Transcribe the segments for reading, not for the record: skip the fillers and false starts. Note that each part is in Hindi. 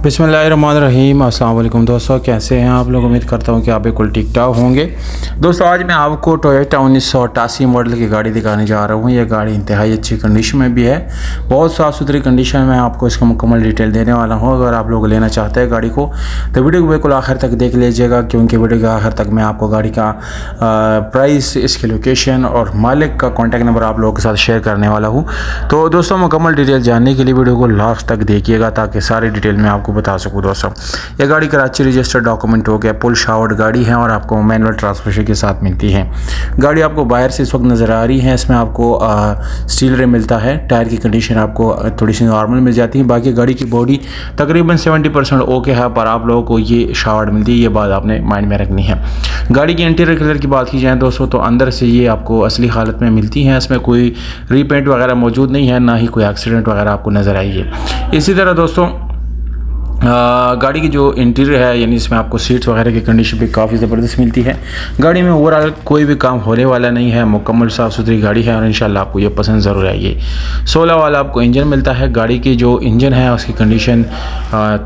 बिस्मिल्लाहिर्रहमानिर्रहीम। अस्सलाम वालेकुम दोस्तों, कैसे हैं आप लोग। उम्मीद करता हूं कि आप बिल्कुल ठीक ठाक होंगे। दोस्तों आज मैं आपको टोयोटा 1988 मॉडल की गाड़ी दिखाने जा रहा हूं। यह गाड़ी इंतहाई अच्छी कंडीशन में भी है, बहुत साफ़ सुथरी कंडीशन में आपको इसका मुकम्मल डिटेल देने वाला हूं। अगर आप लोग लेना चाहते हैं गाड़ी को तो वीडियो को बिल्कुल आखिर तक देख लीजिएगा, क्योंकि वीडियो के आखिर तक मैं आपको गाड़ी का प्राइस, इसकी लोकेशन और मालिक का कॉन्टैक्ट नंबर आप लोगों के साथ शेयर करने वाला हूँ। तो दोस्तों मुकम्मल डिटेल जानने के लिए वीडियो को लास्ट तक देखिएगा, ताकि सारी डिटेल में आपको बता सकूँ। दोस्तों यह गाड़ी कराची रजिस्टर्ड डॉक्यूमेंट हो गया, पुल शावर्ड गाड़ी है और आपको मैनुअल ट्रांसमिशन के साथ मिलती है। गाड़ी आपको बाहर से इस वक्त नज़र आ रही है। इसमें आपको स्टील रिम मिलता है। टायर की कंडीशन आपको थोड़ी सी नॉर्मल मिल जाती है। बाकी गाड़ी की बॉडी तकरीबन 70% ओके है, पर आप लोगों को ये शावर्ड मिलती है, ये बात आपने माइंड में रखनी है। गाड़ी की इंटीरियर कलर की बात की जाए दोस्तों, तो अंदर से ये आपको असली हालत में मिलती है। इसमें कोई रीपेंट वगैरह मौजूद नहीं है, ना ही कोई एक्सीडेंट वगैरह आपको नज़र आई है। इसी तरह दोस्तों गाड़ी की जो इंटीरियर है, यानी इसमें आपको सीट्स वगैरह की कंडीशन भी काफ़ी ज़बरदस्त मिलती है। गाड़ी में ओवरऑल कोई भी काम होने वाला नहीं है, मुकम्मल साफ़ सुथरी गाड़ी है और इंशाल्लाह आपको ये पसंद ज़रूर आएगी। 16 वाला आपको इंजन मिलता है। गाड़ी की जो इंजन है उसकी कंडीशन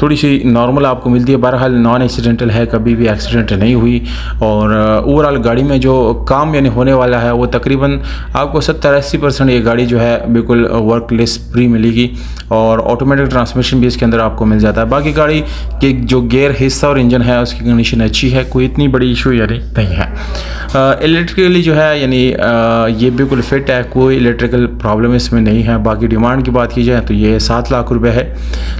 थोड़ी सी नॉर्मल आपको मिलती है। बहरहाल नॉन एक्सीडेंटल है, कभी भी एक्सीडेंट नहीं हुई। और ओवरऑल गाड़ी में जो काम यानी होने वाला है वो तकरीबन आपको 70-80% ये गाड़ी जो है बिल्कुल वर्कलेस फ्री मिलेगी। और ऑटोमेटिक ट्रांसमिशन भी इसके अंदर आपको मिल जाता है। बाकी गाड़ी के जो गियर हिस्सा और इंजन है उसकी कंडीशन अच्छी है, कोई इतनी बड़ी इशू यानी नहीं है। इलेक्ट्रिकली जो है यानी ये बिल्कुल फिट है, कोई इलेक्ट्रिकल प्रॉब्लम इसमें नहीं है। बाकी डिमांड की बात की जाए तो ये 7 लाख रुपए है।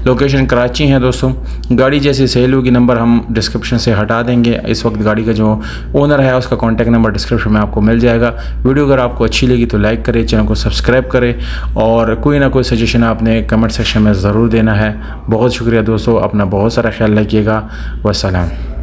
लोकेशन कराची है दोस्तों। गाड़ी जैसे सेल होगी नंबर हम डिस्क्रिप्शन से हटा देंगे। इस वक्त गाड़ी का जो ओनर है उसका कॉन्टैक्ट नंबर डिस्क्रिप्शन में आपको मिल जाएगा। वीडियो अगर आपको अच्छी लगी तो लाइक करें, चैनल को सब्सक्राइब करें और कोई ना कोई सजेशन आपने कमेंट सेक्शन में ज़रूर देना है। बहुत शुक्रिया दोस्तों, अपना बहुत सारा ख्याल रखिएगा। वस्सलाम।